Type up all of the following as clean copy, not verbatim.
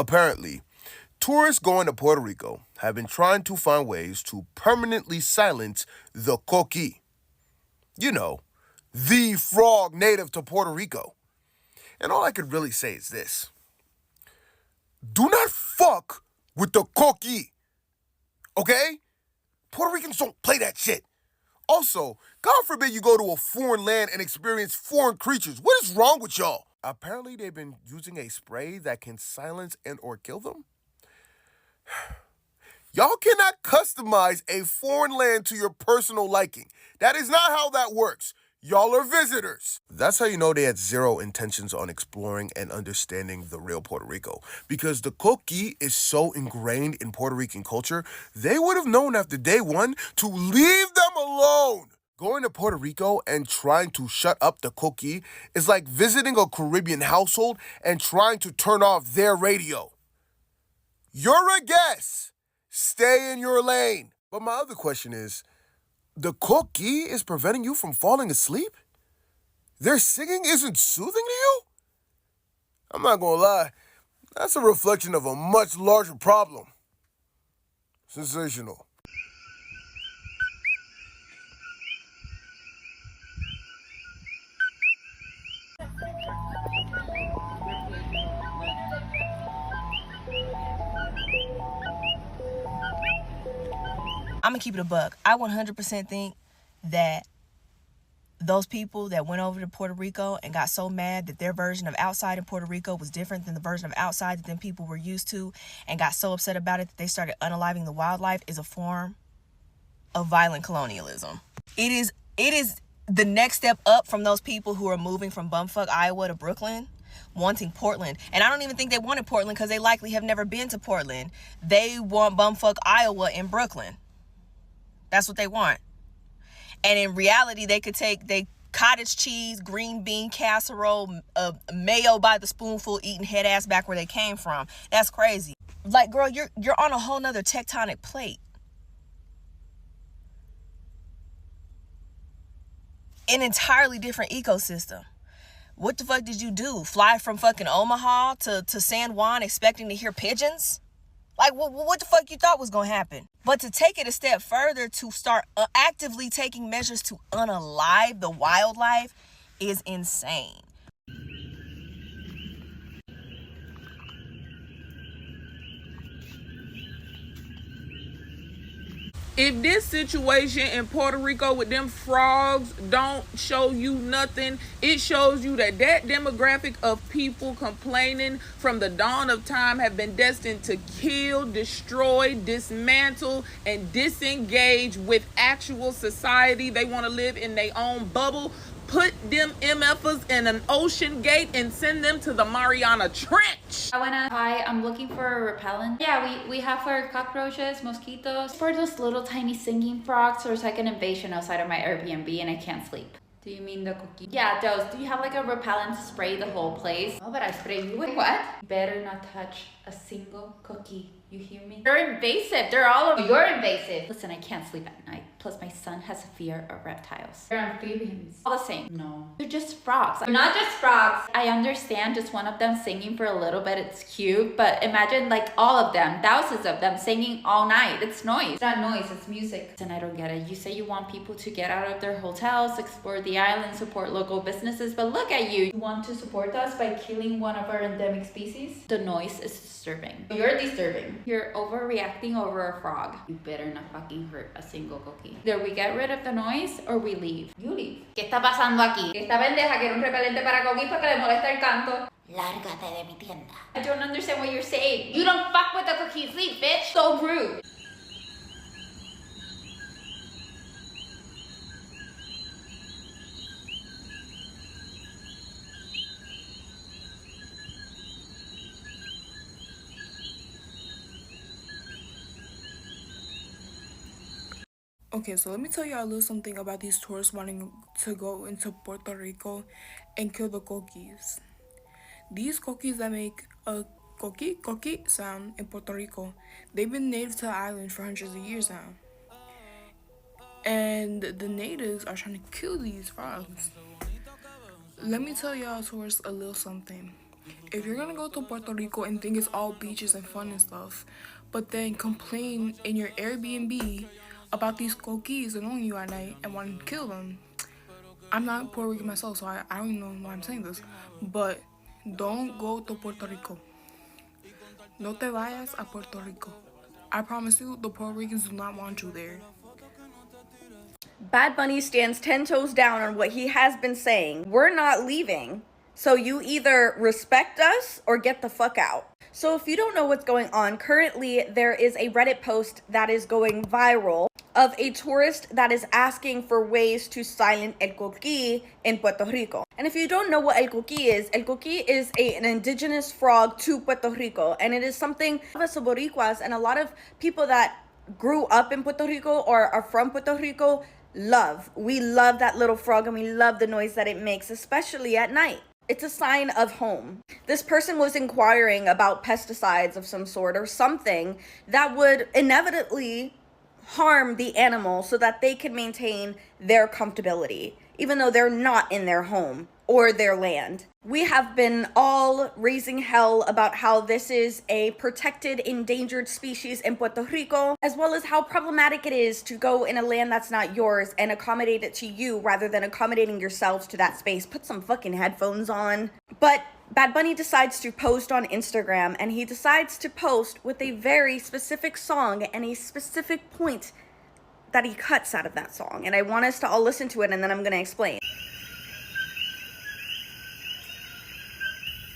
Apparently, tourists going to Puerto Rico have been trying to find ways to permanently silence the Coqui. You know, the frog native to Puerto Rico. And all I could really say is this: do not fuck with the Coqui, okay? Puerto Ricans don't play that shit. Also, God forbid you go to a foreign land and experience foreign creatures. What is wrong with y'all? Apparently, they've been using a spray that can silence and or kill them. Y'all cannot customize a foreign land to your personal liking. That is not how that works. Y'all are visitors. That's how you know they had zero intentions on exploring and understanding the real Puerto Rico. Because the Coqui is so ingrained in Puerto Rican culture, they would have known after day one to leave them alone. Going to Puerto Rico and trying to shut up the Coqui is like visiting a Caribbean household and trying to turn off their radio. You're a guest. Stay in your lane. But my other question is, the Coqui is preventing you from falling asleep? Their singing isn't soothing to you? I'm not gonna lie, that's a reflection of a much larger problem. Sensational. I'm gonna keep it a buck. I 100% think that those people that went over to Puerto Rico and got so mad that their version of outside in Puerto Rico was different than the version of outside that them people were used to, and got so upset about it that they started unaliving the wildlife, is a form of violent colonialism. It is the next step up from those people who are moving from bumfuck Iowa to Brooklyn, wanting Portland. And I don't even think they wanted Portland because they likely have never been to Portland. They want bumfuck Iowa in Brooklyn. That's what they want. And in reality, they could take they cottage cheese, green bean casserole, mayo by the spoonful, eating head ass back where they came from. That's crazy. Like, girl, you're on a whole nother tectonic plate. An entirely different ecosystem. What the fuck did you do? Fly from fucking Omaha to San Juan expecting to hear pigeons? Like, what the fuck you thought was going to happen? But to take it a step further, to start actively taking measures to unalive the wildlife is insane. If this situation in Puerto Rico with them frogs don't show you nothing, it shows you that demographic of people complaining from the dawn of time have been destined to kill, destroy, dismantle, and disengage with actual society. They want to live in their own bubble. Put them MFers in an ocean gate and send them to the Mariana Trench. Hi, I'm looking for a repellent. Yeah, we have for cockroaches, mosquitoes. For those little tiny singing frogs, there's like an invasion outside of my Airbnb and I can't sleep. Do you mean the cookie? Yeah, those. Do you have like a repellent to spray the whole place? Oh, but I spray you with what? Better not touch a single cookie. You hear me? They're invasive. They're all over. You're invasive. Listen, I can't sleep at night. Plus, my son has a fear of reptiles. They're amphibians. All the same. No. They're just frogs. They're not just frogs. I understand just one of them singing for a little bit. It's cute. But imagine like all of them, thousands of them singing all night. It's noise. It's not noise. It's music. And I don't get it. You say you want people to get out of their hotels, explore the island, support local businesses. But look at you. You want to support us by killing one of our endemic species? The noise is disturbing. You're disturbing. You're overreacting over a frog. You better not fucking hurt a single cookie. Either we get rid of the noise or we leave. You leave. ¿Qué está pasando aquí? Esta pendeja quiere un repelente para coquis porque le molesta el canto. Lárgate de mi tienda. I don't understand what you're saying. You don't fuck with the cookies. Leave, bitch. So rude. Okay, so let me tell y'all a little something about these tourists wanting to go into Puerto Rico and kill the coquis. These coquis that make a coqui sound in Puerto Rico, they've been native to the island for hundreds of years now. And the natives are trying to kill these frogs. Let me tell y'all tourists a little something. If you're gonna go to Puerto Rico and think it's all beaches and fun and stuff, but then complain in your Airbnb about these coquis annoying you at night and wanting to kill them, I'm not Puerto Rican myself, so I don't even know why I'm saying this, but don't go to Puerto Rico. No te vayas a Puerto Rico. I promise you, the Puerto Ricans do not want you there. Bad Bunny stands 10 toes down on what he has been saying. We're not leaving. So you either respect us or get the fuck out. So if you don't know what's going on, currently there is a Reddit post that is going viral of a tourist that is asking for ways to silence el coqui in Puerto Rico. And if you don't know what el coqui is an indigenous frog to Puerto Rico. And it is something us Boricuas and a lot of people that grew up in Puerto Rico or are from Puerto Rico love. We love that little frog and we love the noise that it makes, especially at night. It's a sign of home. This person was inquiring about pesticides of some sort or something that would inevitably harm the animal so that they could maintain their comfortability, even though they're not in their home or their land. We have been all raising hell about how this is a protected endangered species in Puerto Rico, as well as how problematic it is to go in a land that's not yours and accommodate it to you rather than accommodating yourselves to that space. Put some fucking headphones on. But Bad Bunny decides to post on Instagram, and he decides to post with a very specific song and a specific point that he cuts out of that song. And I want us to all listen to it, and then I'm gonna explain.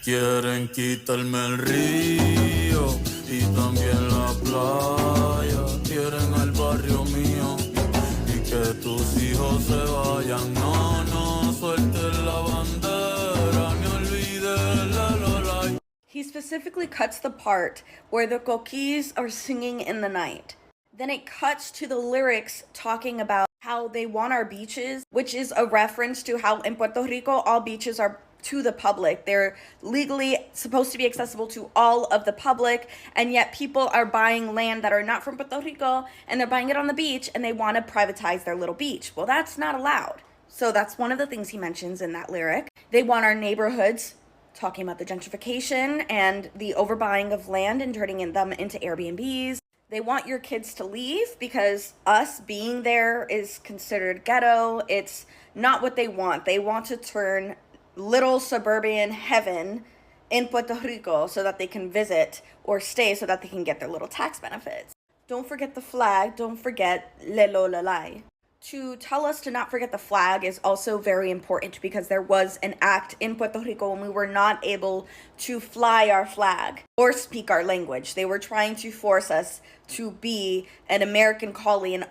Quieren quitarme el río y también la playa. Quieren el barrio mío y que tus hijos se vayan. No, no sueltes la bandera ni olvides la lola. He specifically cuts the part where the coquis are singing in the night. Then it cuts to the lyrics talking about how they want our beaches, which is a reference to how in Puerto Rico all beaches are to the public. They're legally supposed to be accessible to all of the public, and yet people are buying land that are not from Puerto Rico and they're buying it on the beach and they want to privatize their little beach. Well, that's not allowed. So that's one of the things he mentions in that lyric. They want our neighborhoods, talking about the gentrification and the overbuying of land and turning them into Airbnbs. They want your kids to leave because us being there is considered ghetto. It's not what they want. They want to turn little suburban heaven in Puerto Rico so that they can visit or stay so that they can get their little tax benefits. Don't forget the flag. Don't forget Lelo Lalai. To tell us to not forget the flag is also very important because there was an act in Puerto Rico when we were not able to fly our flag or speak our language. They were trying to force us to be an American colony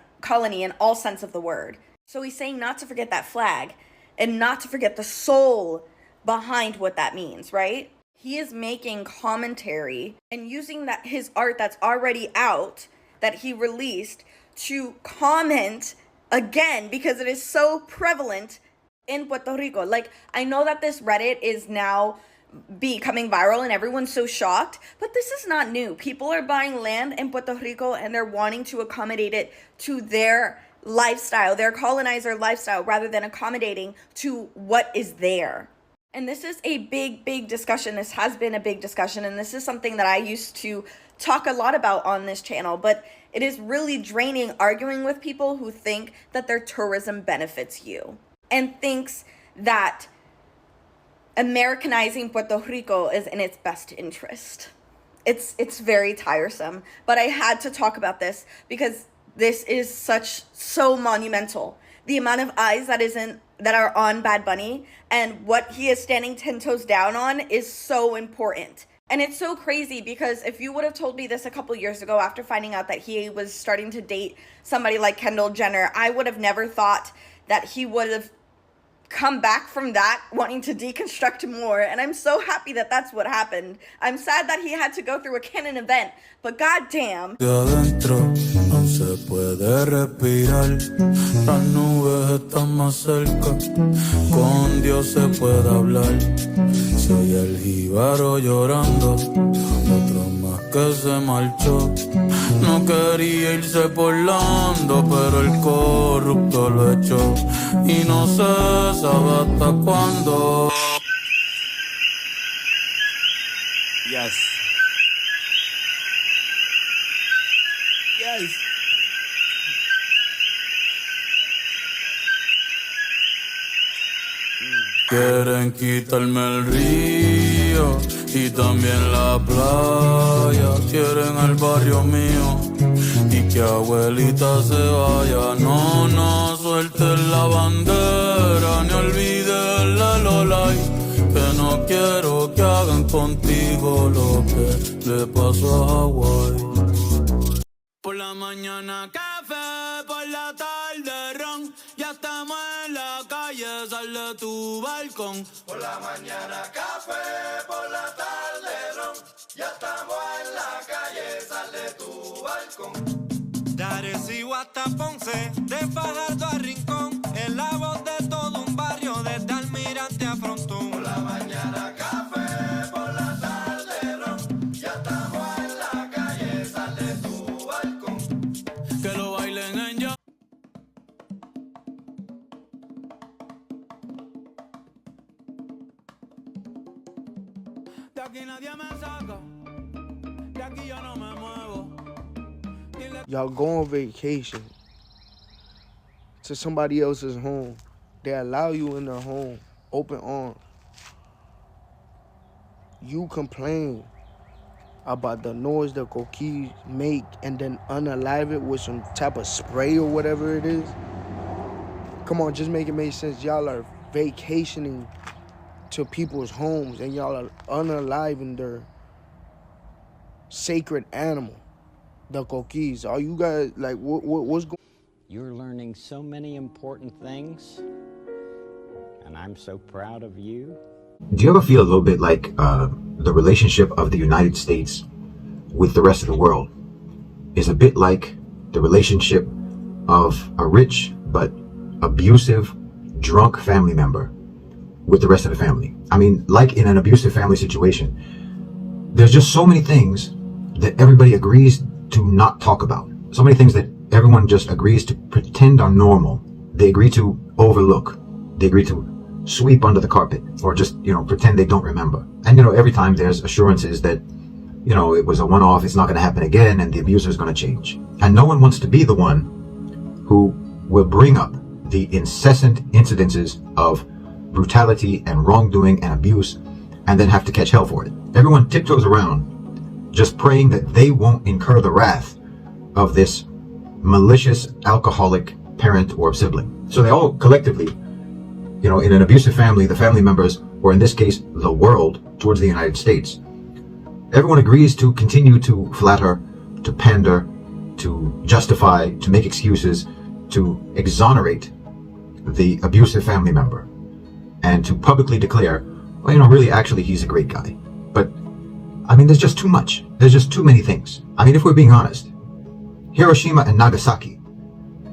in all sense of the word. So he's saying not to forget that flag and not to forget the soul behind what that means, right? He is making commentary and using that his art that's already out that he released to comment again because it is so prevalent in Puerto Rico. Like, I know that this Reddit is now becoming viral and everyone's so shocked, but this is not new. People are buying land in Puerto Rico and they're wanting to accommodate it to their lifestyle, their colonizer lifestyle, rather than accommodating to what is there. And this is a big discussion. This has been a big discussion, and this is something that I used to talk a lot about on this channel, but it is really draining arguing with people who think that their tourism benefits you and thinks that Americanizing Puerto Rico is in its best interest. It's very tiresome, but I had to talk about this because this is so monumental. The amount of eyes that are on Bad Bunny and what he is standing 10 toes down on is so important. And it's so crazy because if you would have told me this a couple years ago after finding out that he was starting to date somebody like Kendall Jenner, I would have never thought that he would have come back from that wanting to deconstruct more, and I'm so happy that that's what happened. I'm sad that he had to go through a canon event, but goddamn. Adentro no se puede respirar, las nubes están más cerca, con Dios se puede hablar. Si oye el jíbaro llorando, otro más que se marchó. No quería irse por la onda, pero el corrupto lo echó. Y no se sabe hasta cuándo. life. Quieren quitarme el río y también la playa. Quieren el barrio mío y que abuelita se vaya. No, no suelten la bandera ni olviden la lolay. Que no quiero que hagan contigo lo que le pasó a Hawái. Por la mañana café, por la tarde ron. Ya estamos en la calle, sal de tu balcón. Por la mañana café, por la tarde ron. Ya estamos en la calle, sal de tu balcón. De Arecibo hasta Ponce, de Fajardo a Rincón, es la voz de todo un barrio, desde Almirante a Frontón. Por la mañana café, por la tarde ron. Ya estamos en la calle, sal de tu balcón. Que lo bailen en ya. De aquí nadie me saca, de aquí yo no me muevo. Y'all go on vacation to somebody else's home. They allow you in their home, open arms. You complain about the noise the Coqui make and then unalive it with some type of spray or whatever it is. Come on, just make it make sense. Y'all are vacationing to people's homes and y'all are unaliving their sacred animal, the Coquis. Are you guys like what's going? You're learning so many important things, and I'm so proud of you. Do you ever feel a little bit like the relationship of the United States with the rest of the world is a bit like the relationship of a rich but abusive, drunk family member with the rest of the family? I mean, like in an abusive family situation, there's just so many things that everybody agrees to not talk about. So many things that everyone just agrees to pretend are normal. They agree to overlook. They agree to sweep under the carpet or just, pretend they don't remember. And, every time there's assurances that, it was a one-off, it's not going to happen again, and the abuser is going to change. And no one wants to be the one who will bring up the incessant incidences of brutality and wrongdoing and abuse and then have to catch hell for it. Everyone tiptoes around just praying that they won't incur the wrath of this malicious alcoholic parent or sibling. So they all collectively, in an abusive family, the family members, or in this case, the world towards the United States, everyone agrees to continue to flatter, to pander, to justify, to make excuses, to exonerate the abusive family member, and to publicly declare, well, really, actually, he's a great guy. But, there's just too much. There's just too many things. If we're being honest, Hiroshima and Nagasaki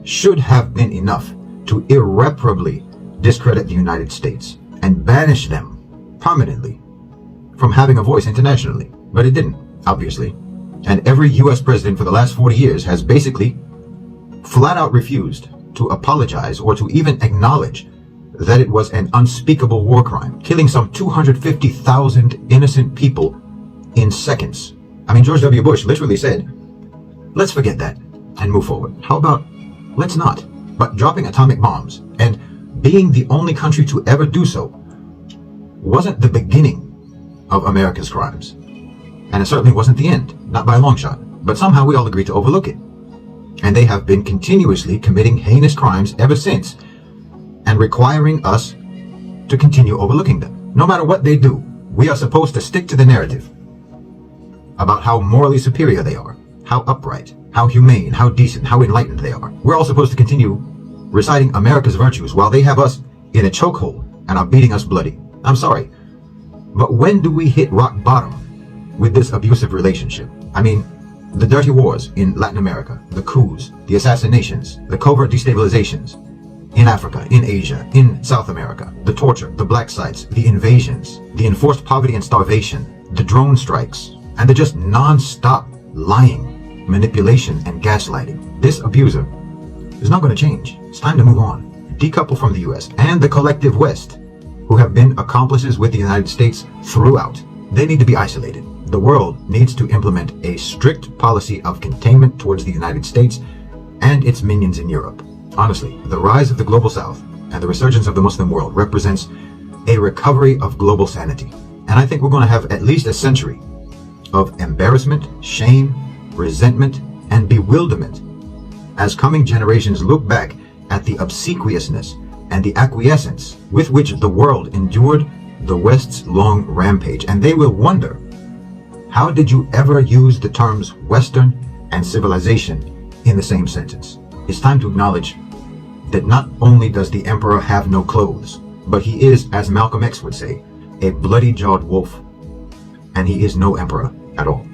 should have been enough to irreparably discredit the United States and banish them permanently from having a voice internationally. But it didn't, obviously. And every US president for the last 40 years has basically flat out refused to apologize or to even acknowledge that it was an unspeakable war crime, killing some 250,000 innocent people in seconds. George W. Bush literally said, let's forget that and move forward. How about let's not? But dropping atomic bombs and being the only country to ever do so wasn't the beginning of America's crimes. And it certainly wasn't the end, not by a long shot. But somehow we all agreed to overlook it. And they have been continuously committing heinous crimes ever since and requiring us to continue overlooking them. No matter what they do, we are supposed to stick to the narrative about how morally superior they are, how upright, how humane, how decent, how enlightened they are. We're all supposed to continue reciting America's virtues while they have us in a chokehold and are beating us bloody. I'm sorry, but when do we hit rock bottom with this abusive relationship? The dirty wars in Latin America, the coups, the assassinations, the covert destabilizations in Africa, in Asia, in South America, the torture, the black sites, the invasions, the enforced poverty and starvation, the drone strikes, and the just non-stop lying, manipulation, and gaslighting. This abuser is not going to change. It's time to move on. Decouple from the US and the collective West, who have been accomplices with the United States throughout. They need to be isolated. the world needs to implement a strict policy of containment towards the United States and its minions in Europe. Honestly, the rise of the global south and the resurgence of the Muslim world represents a recovery of global sanity. And I think we're going to have at least a century of embarrassment, shame, resentment, and bewilderment as coming generations look back at the obsequiousness and the acquiescence with which the world endured the West's long rampage. And they will wonder, how did you ever use the terms Western and civilization in the same sentence? It's time to acknowledge that not only does the emperor have no clothes, but he is, as Malcolm X would say, a bloody-jawed wolf, and he is no emperor at all.